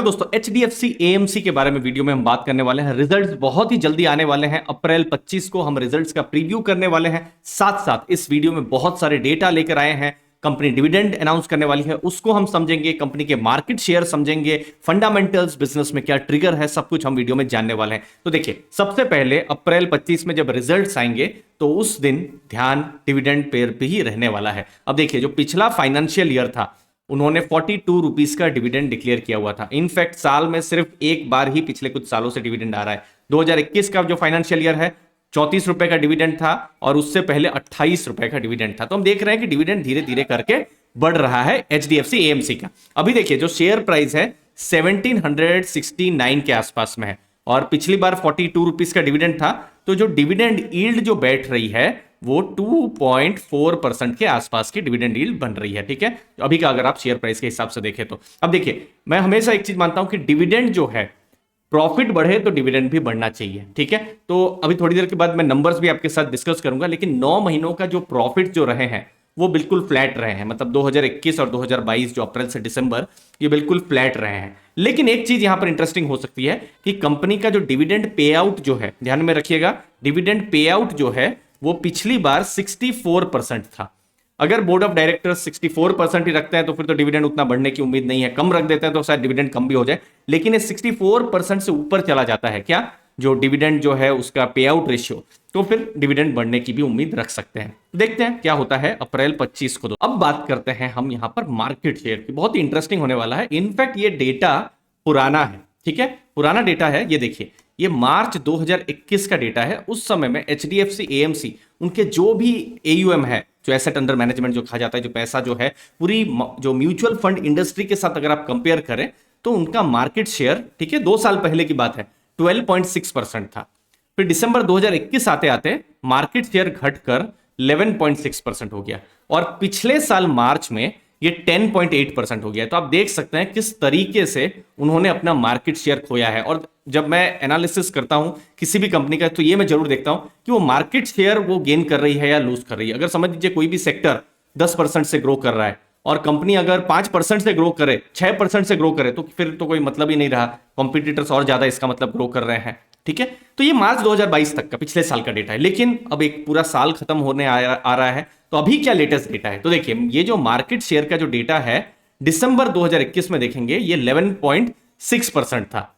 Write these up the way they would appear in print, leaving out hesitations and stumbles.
दोस्तों, HDFC AMC के बारे में वीडियो में हम बात करने वाले हैं। रिजल्ट्स बहुत ही जल्दी आने वाले हैं। अप्रैल 25 को हम रिजल्ट्स का प्रीव्यू करने वाले हैं। साथ साथ इस वीडियो में बहुत सारे डेटा लेकर आए हैं। कंपनी डिविडेंड अनाउंस करने वाली है, उसको हम समझेंगे। कंपनी के मार्केट शेयर समझेंगे, फंडामेंटल्स, बिजनेस में क्या ट्रिगर है, सब कुछ हम वीडियो में जानने वाले हैं। तो देखिए, सबसे पहले अप्रैल 25 में जब रिजल्ट्स आएंगे तो उस दिन ध्यान डिविडेंड पे भी रहने वाला है। अब देखिए, जो पिछला फाइनेंशियल ईयर था उन्होंने 42 रुपीस का डिविडेंड डिक्लेयर किया हुआ था। इनफैक्ट साल में सिर्फ एक बार ही पिछले कुछ सालों से डिविडेंड आ रहा है। 2021 का जो फाइनेंशियल ईयर है 34 रुपए का डिविडेंड था और उससे पहले 28 रुपए का डिविडेंड था। तो हम देख रहे हैं कि डिविडेंड धीरे धीरे करके बढ़ रहा है HDFC AMC का। अभी देखिए, जो शेयर प्राइस है 1769 के आसपास में है और पिछली बार 42 रुपीस का डिविडेंड था। तो जो डिविडेंड यील्ड जो बैठ रही है वो 2.4% के आसपास की डिविडेंड यील्ड बन रही है। ठीक है, अभी का अगर आप शेयर प्राइस के हिसाब से देखें तो। अब देखिए, मैं हमेशा एक चीज मानता हूं कि डिविडेंड जो है, प्रॉफिट बढ़े तो डिविडेंड भी बढ़ना चाहिए। ठीक है, तो अभी थोड़ी देर के बाद मैं नंबर्स भी आपके साथ डिस्कस करूंगा। लेकिन 9 महीनों का जो प्रॉफिट जो रहे हैं वो बिल्कुल फ्लैट रहे हैं। मतलब 2021 और 2022 जो अप्रैल से दिसंबर, ये बिल्कुल फ्लैट रहे हैं। लेकिन एक चीज यहां पर इंटरेस्टिंग हो सकती है कि कंपनी का जो डिविडेंड पे आउट जो है, ध्यान में रखिएगा, डिविडेंड पे आउट जो है वो पिछली बार 64% था। अगर बोर्ड ऑफ डायरेक्टर्स 64% ही रखते हैं तो फिर तो डिविडेंड उतना बढ़ने की उम्मीद नहीं है। कम रख देते हैं तो शायद डिविडेंड कम भी हो जाए। लेकिन ये 64% से ऊपर चला जाता है क्या, जो डिविडेंड जो है उसका पे आउट रेशियो, तो फिर डिविडेंड बढ़ने की भी उम्मीद रख सकते हैं। देखते हैं क्या होता है अप्रैल 25 को। अब बात करते हैं हम यहां पर मार्केट शेयर की। बहुत ही इंटरेस्टिंग होने वाला है। इनफैक्ट ये डेटा पुराना है। ठीक है, पुराना डेटा है। ये देखिए, ये मार्च 2021 का डेटा है। उस समय में HDFC AMC उनके जो भी AUM है, जो एसेट अंडर मैनेजमेंट जो कहा जाता है, जो पैसा जो है पूरी जो म्यूचुअल फंड इंडस्ट्री के साथ अगर आप कंपेयर करें तो उनका मार्केट शेयर, ठीक है, 2 साल पहले की बात है, 12.6% था। फिर दिसंबर 2021 आते आते मार्केट शेयर घटकर 11.6% हो गया और पिछले साल मार्च में ये 10.8% हो गया। तो आप देख सकते हैं किस तरीके से उन्होंने अपना मार्केट शेयर खोया है। और जब मैं एनालिसिस करता हूं किसी भी कंपनी का, तो ये मैं जरूर देखता हूं कि वो मार्केट शेयर वो गेन कर रही है या लूज कर रही है। अगर समझ लीजिए कोई भी सेक्टर 10% से ग्रो कर रहा है और कंपनी अगर 5% से ग्रो करे, 6% से ग्रो करे, तो फिर तो कोई मतलब ही नहीं रहा। कॉम्पिटिटर्स और ज्यादा इसका मतलब ग्रो कर रहे हैं। ठीक है, तो ये मार्च 2022 तक का, पिछले साल का डेटा है। लेकिन अब एक पूरा साल खत्म होने आ रहा है, तो अभी क्या लेटेस्ट डेटा है। तो देखिए, ये जो मार्केट शेयर का जो डेटा है दिसंबर 2021 में देखेंगे ये 11.6% था।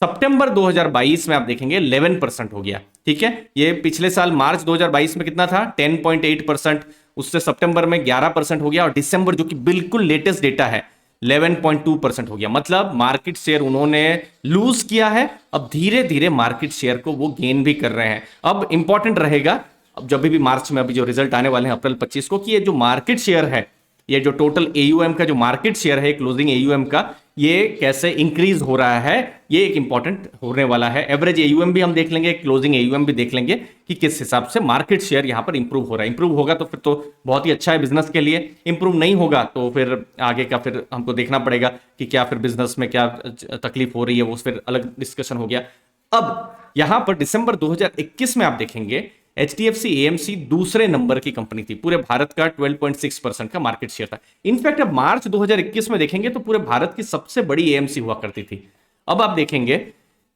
सितंबर 2022 में आप देखेंगे 11% हो गया। ठीक है, ये पिछले साल मार्च 2022 में कितना था, 10.8%। उससे सितंबर में 11% हो गया और दिसंबर जो कि बिल्कुल लेटेस्ट डेटा है 11.2% हो गया। मतलब मार्केट शेयर उन्होंने लूज किया है। अब धीरे धीरे मार्केट शेयर को वो गेन भी कर रहे हैं। अब इंपॉर्टेंट रहेगा, अब जब भी मार्च में अभी जो रिजल्ट आने वाले हैं अप्रैल 25 को, कि ये जो मार्केट शेयर है, ये जो टोटल AUM का जो मार्केट शेयर है, क्लोजिंग AUM का, ये कैसे इंक्रीज हो रहा है, ये एक इंपॉर्टेंट होने वाला है। एवरेज AUM भी हम देख लेंगे, क्लोजिंग AUM भी देख लेंगे कि किस हिसाब से मार्केट शेयर यहां पर इंप्रूव हो रहा है। इंप्रूव होगा तो फिर तो बहुत ही अच्छा है बिजनेस के लिए। इंप्रूव नहीं होगा तो फिर आगे का फिर हमको देखना पड़ेगा कि क्या फिर बिजनेस में क्या तकलीफ हो रही है, वो फिर अलग डिस्कशन हो गया। अब यहां पर दिसंबर 2021 में आप देखेंगे HDFC AMC दूसरे नंबर की कंपनी थी। पूरे भारत का 12.6% का मार्केट शेयर था। इनफैक्ट अब मार्च 2021 में देखेंगे तो पूरे भारत की सबसे बड़ी AMC हुआ करती थी। अब आप देखेंगे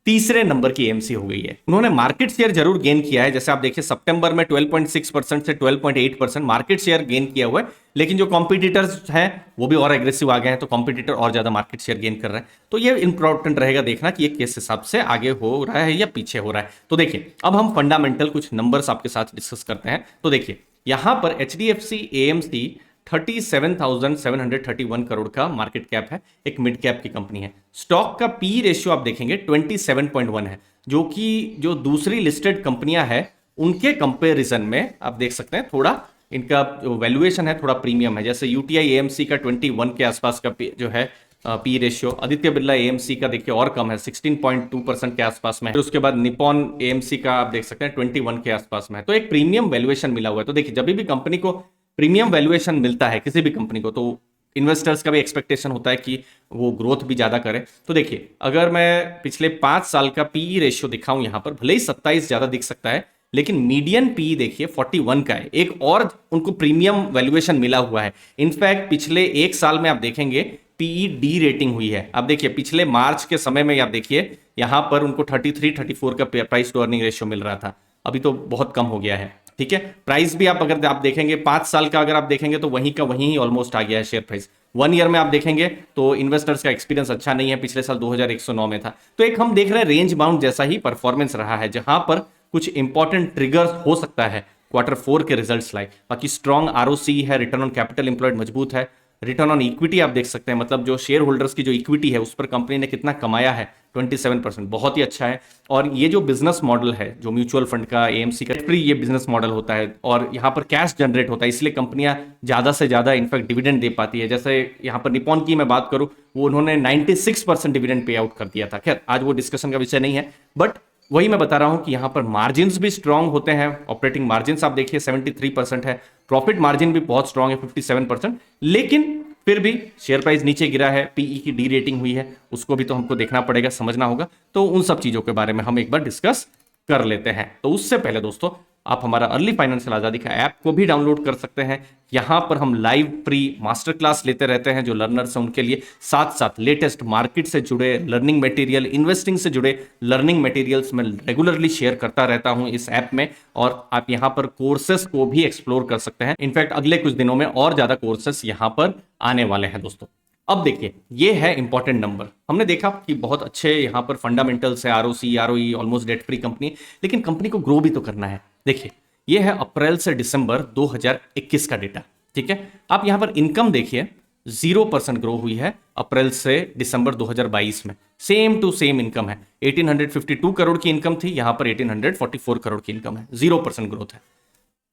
तीसरे नंबर की AMC हो गई है। उन्होंने मार्केट शेयर जरूर गेन किया है। जैसे आप देखिए, सितंबर में 12.6% से 12.8% मार्केट शेयर गेन किया हुआ है। लेकिन जो कॉम्पिटिटर्स हैं वो भी और एग्रेसिव आ गए हैं, तो कॉम्पिटिटर और ज्यादा मार्केट शेयर गेन कर रहे हैं। तो ये इंपॉर्टेंट रहेगा देखना कि ये किस हिसाब से आगे हो रहा है या पीछे हो रहा है। तो देखिए, अब हम फंडामेंटल कुछ नंबर्स आपके साथ डिस्कस करते हैं। तो देखिए, यहां पर HDFC AMC 37,731 करोड़ का मार्केट कैप है, एक मिड कैप की कंपनी है। स्टॉक का पी रेशियो आप देखेंगे 27.1 है, जो कि जो दूसरी लिस्टेड कंपनियां हैं उनके कंपैरिजन में आप देख सकते हैं थोड़ा इनका जो वैल्यूएशन है थोड़ा प्रीमियम है। जैसे UTI AMC का 21 के आसपास का जो है P ratio, Aditya Birla AMC का देखिए और कम है, 16.2% के आसपास में है। फिर उसके बाद निपॉन AMC का आप देख सकते हैं 21 के आसपास में है। तो एक प्रीमियम वैल्यूएशन मिला हुआ है। तो देखिए, जब भी कंपनी को प्रीमियम वैल्यूएशन मिलता है किसी भी कंपनी को, तो इन्वेस्टर्स का भी एक्सपेक्टेशन होता है कि वो ग्रोथ भी ज्यादा करे। तो देखिए, अगर मैं पिछले 5 साल का पी रेशियो दिखाऊं यहां पर, भले ही 27 ज्यादा दिख सकता है, लेकिन मीडियन पी देखिए 41 का है। एक और उनको प्रीमियम वैल्यूएशन मिला हुआ है। इनफैक्ट पिछले 1 साल में आप देखेंगे पीई डी रेटिंग हुई है। अब देखिए पिछले मार्च के समय में आप देखिए यहां पर उनको 33-34 का प्राइस टू अर्निंग रेशियो मिल रहा था, अभी तो बहुत कम हो गया है। ठीक है, प्राइस भी आप अगर आप देखेंगे 5 साल का अगर आप देखेंगे तो वहीं का वहीं ऑलमोस्ट आ गया है शेयर प्राइस। 1 ईयर में आप देखेंगे तो इन्वेस्टर्स का एक्सपीरियंस अच्छा नहीं है, पिछले साल 2109 में था। तो एक हम देख रहे हैं रेंज बाउंड जैसा ही परफॉर्मेंस रहा है, जहां पर कुछ इंपॉर्टेंट ट्रिगर्स हो सकता है Q4 के रिजल्ट्स लाए। बाकी स्ट्रॉन्ग आरओसी है, रिटर्न ऑन कैपिटल एम्प्लॉयड मजबूत है, रिटर्न ऑन इक्विटी आप देख सकते हैं, मतलब जो शेयर होल्डर्स की जो इक्विटी है उस पर कंपनी ने कितना कमाया है 27%, बहुत ही अच्छा है। और ये जो बिजनेस मॉडल है जो म्यूचुअल फंड का, एएमसी का फ्री ये बिजनेस मॉडल होता है और यहाँ पर कैश जनरेट होता है, इसलिए कंपनियां ज्यादा से ज्यादा इनफैक्ट डिविडेंड दे पाती है। जैसे यहाँ पर निपॉन की मैं बात करूं, वो उन्होंने 96% डिविडेंड पे आउट कर दिया था। खैर आज वो डिस्कशन का विषय नहीं है, बट वही मैं बता रहा हूं कि यहां पर मार्जिन भी स्ट्रांग होते हैं। ऑपरेटिंग मार्जिन आप देखिए 73% है, प्रॉफिट मार्जिन भी बहुत स्ट्रांग है 57%, लेकिन फिर भी शेयर प्राइस नीचे गिरा है, पीई की डी रेटिंग हुई है, उसको भी तो हमको देखना पड़ेगा, समझना होगा। तो उन सब चीजों के बारे में हम एक बार डिस्कस कर लेते हैं। तो उससे पहले दोस्तों आप हमारा अर्ली फाइनेंशियल आजादी का ऐप को भी डाउनलोड कर सकते हैं। यहां पर हम लाइव फ्री मास्टर क्लास लेते रहते हैं जो लर्नर्स हैं उनके लिए, साथ साथ लेटेस्ट मार्केट से जुड़े लर्निंग मटेरियल, इन्वेस्टिंग से जुड़े लर्निंग मटेरियल्स मैं रेगुलरली शेयर करता रहता हूं इस ऐप में, और आप यहां पर कोर्सेस को भी एक्सप्लोर कर सकते हैं। इनफैक्ट अगले कुछ दिनों में और ज्यादा कोर्सेस यहां पर आने वाले हैं दोस्तों। अब देखिए ये है इंपॉर्टेंट नंबर, हमने देखा कि बहुत अच्छे यहाँ पर फंडामेंटल्स है, ROC ROE almost debt free company, लेकिन कंपनी को ग्रो भी तो करना है। देखिए ये है अप्रैल से दिसंबर 2021 का डेटा। ठीक है, आप यहां पर इनकम देखिए 0% ग्रो हुई है अप्रैल से दिसंबर 2022 में, सेम टू सेम इनकम है। 1852 करोड़ की इनकम थी, यहां पर 1844 करोड़ की इनकम है, 0% ग्रोथ है।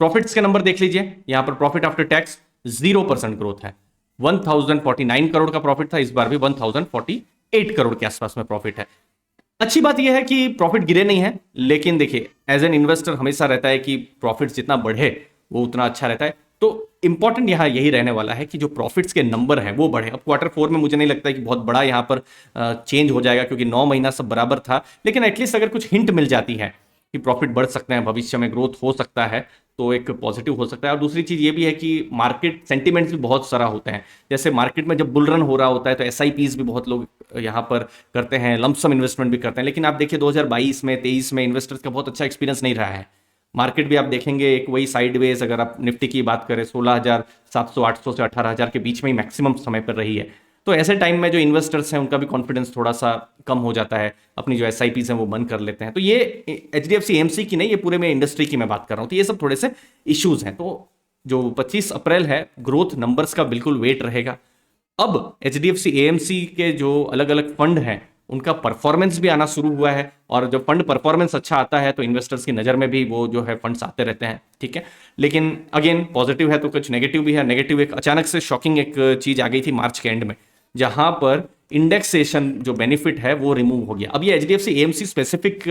प्रॉफिट्स के नंबर देख लीजिए, यहां पर प्रॉफिट आफ्टर टैक्स 0% ग्रोथ है। 1049 करोड़ का प्रॉफिट था, इस बार भी 1048 करोड़ के आसपास में प्रॉफिट है। अच्छी बात यह है कि प्रॉफिट गिरे नहीं है, लेकिन देखिए एज एन इन्वेस्टर हमेशा रहता है कि प्रॉफिट जितना बढ़े वो उतना अच्छा रहता है। तो इंपॉर्टेंट यहां यही रहने वाला है कि जो प्रॉफिट्स के नंबर हैं वो बढ़े। अब Q4 में मुझे नहीं लगता है कि बहुत बड़ा यहां पर चेंज हो जाएगा, क्योंकि 9 महीना सब बराबर था, लेकिन एटलीस्ट अगर कुछ हिंट मिल जाती है कि प्रॉफिट बढ़ सकते हैं, भविष्य में ग्रोथ हो सकता है, तो एक पॉजिटिव हो सकता है। और दूसरी चीज ये भी है कि मार्केट सेंटिमेंट्स भी बहुत सारा होते हैं। जैसे मार्केट में जब बुल रन हो रहा होता है तो एसआईपीज भी बहुत लोग यहाँ पर करते हैं, लमसम इन्वेस्टमेंट भी करते हैं, लेकिन आप देखिए 2022 में 23 में इन्वेस्टर्स का बहुत अच्छा एक्सपीरियंस नहीं रहा है। मार्केट भी आप देखेंगे एक वही साइडवेज, अगर आप निफ्टी की बात करें 16,700 800 से 18,000 के बीच में ही मैक्सिमम समय पर रही है। तो ऐसे टाइम में जो इन्वेस्टर्स हैं उनका भी कॉन्फिडेंस थोड़ा सा कम हो जाता है, अपनी जो एसआईपीज हैं वो बंद कर लेते हैं। तो ये एचडीएफसी एएमसी की नहीं, ये पूरे में इंडस्ट्री की मैं बात कर रहा हूँ। तो ये सब थोड़े से इश्यूज हैं। तो जो 25 अप्रैल है ग्रोथ नंबर्स का बिल्कुल वेट रहेगा। अब एचडीएफसी एएमसी के जो अलग अलग फंड हैं उनका परफॉर्मेंस भी आना शुरू हुआ है, और जब फंड परफॉर्मेंस अच्छा आता है तो इन्वेस्टर्स की नज़र में भी वो जो है फंड्स आते रहते हैं। ठीक है, लेकिन अगेन पॉजिटिव है तो कुछ नेगेटिव भी है। नेगेटिव एक अचानक से शॉकिंग एक चीज आ गई थी मार्च के एंड में, जहां पर इंडेक्सेशन जो बेनिफिट है वो रिमूव हो गया। अब ये एचडीएफसी एएमसी स्पेसिफिक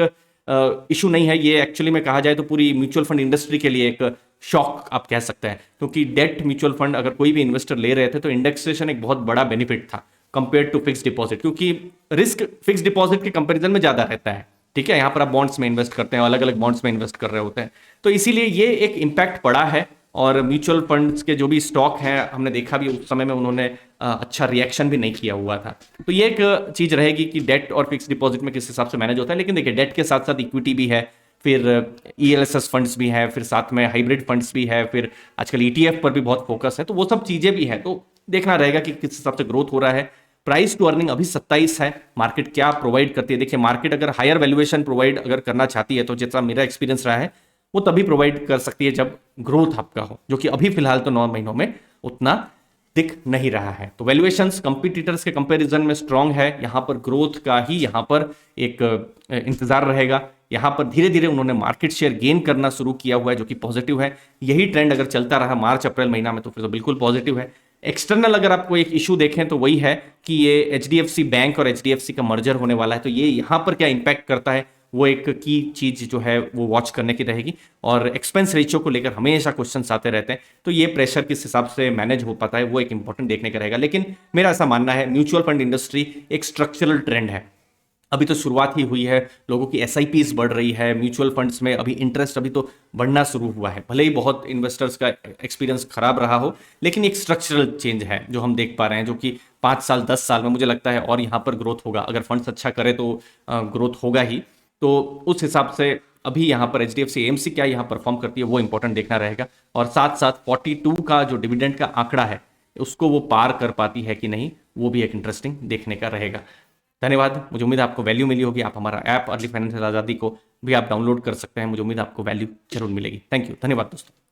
इशू नहीं है, ये एक्चुअली में कहा जाए तो पूरी म्यूचुअल फंड इंडस्ट्री के लिए एक शॉक आप कह सकते हैं, क्योंकि डेट म्यूचुअल फंड अगर कोई भी इन्वेस्टर ले रहे थे तो इंडेक्सेशन एक बहुत बड़ा बेनिफिट था कंपेयर टू फिक्स डिपॉजिट, क्योंकि रिस्क फिक्स डिपॉजिट के कंपैरिजन में ज्यादा रहता है। ठीक है, यहां पर आप बॉन्ड्स में इन्वेस्ट करते हैं, अलग अलग बॉन्ड्स में इन्वेस्ट कर रहे होते हैं, तो इसीलिए ये एक इम्पैक्ट पड़ा है। और म्यूचुअल फंड्स के जो भी स्टॉक हैं हमने देखा भी उस समय में उन्होंने अच्छा रिएक्शन भी नहीं किया हुआ था। तो ये एक चीज रहेगी कि डेट और फिक्स डिपॉजिट में किस हिसाब से मैनेज होता है। लेकिन देखिए डेट के साथ साथ इक्विटी भी है, फिर ईएलएसएस फंड्स भी है, फिर साथ में हाइब्रिड फंड्स भी है, फिर आजकल ईटीएफ पर भी बहुत फोकस है, तो वो सब चीजें भी है। तो देखना रहेगा कि किस हिसाब से ग्रोथ हो रहा है। प्राइस टू अर्निंग अभी 27 है, मार्केट क्या प्रोवाइड करती है। देखिए मार्केट अगर हायर वैल्यूएशन प्रोवाइड अगर करना चाहती है तो जितना मेरा एक्सपीरियंस रहा है वो तभी प्रोवाइड कर सकती है जब ग्रोथ आपका हो, जो कि अभी फिलहाल तो 9 महीनों में उतना दिख नहीं रहा है। तो वैल्यूएशंस कंपटीटर्स के कंपैरिजन में स्ट्रांग है, यहां पर ग्रोथ का ही यहां पर एक इंतजार रहेगा। यहां पर धीरे धीरे उन्होंने मार्केट शेयर गेन करना शुरू किया हुआ है, जो कि पॉजिटिव है। यही ट्रेंड अगर चलता रहा मार्च अप्रैल महीना में तो फिर तो बिल्कुल पॉजिटिव है। एक्सटर्नल अगर आपको एक इशू देखें तो वही है कि ये एचडीएफसी बैंक और एचडीएफसी का मर्जर होने वाला है, तो ये यहां पर क्या इंपैक्ट करता है वो एक की चीज जो है वो वॉच करने की रहेगी। और एक्सपेंस रेशियो को लेकर हमेशा क्वेश्चंस आते रहते हैं, तो ये प्रेशर किस हिसाब से मैनेज हो पाता है वो एक इंपॉर्टेंट देखने का रहेगा। लेकिन मेरा ऐसा मानना है म्यूचुअल फंड इंडस्ट्री एक स्ट्रक्चरल ट्रेंड है, अभी तो शुरुआत ही हुई है, लोगों की एसआईपीज बढ़ रही है, म्यूचुअल फंड्स में अभी इंटरेस्ट अभी तो बढ़ना शुरू हुआ है। भले ही बहुत इन्वेस्टर्स का एक्सपीरियंस खराब रहा हो, लेकिन एक स्ट्रक्चरल चेंज है जो हम देख पा रहे हैं, जो कि 5 साल 10 साल में मुझे लगता है और यहाँ पर ग्रोथ होगा। अगर फंड्स अच्छा करे तो ग्रोथ होगा ही। तो उस हिसाब से अभी यहाँ पर HDFC AMC क्या यहाँ परफॉर्म करती है वो इंपॉर्टेंट देखना रहेगा। और साथ साथ 42 का जो डिविडेंड का आंकड़ा है उसको वो पार कर पाती है कि नहीं, वो भी एक इंटरेस्टिंग देखने का रहेगा। धन्यवाद। मुझे उम्मीद है आपको वैल्यू मिली होगी। आप हमारा ऐप अर्ली फाइनेंशियल आज़ादी को भी आप डाउनलोड कर सकते हैं। मुझे उम्मीद है आपको वैल्यू जरूर मिलेगी। Thank you. धन्यवाद दोस्तों।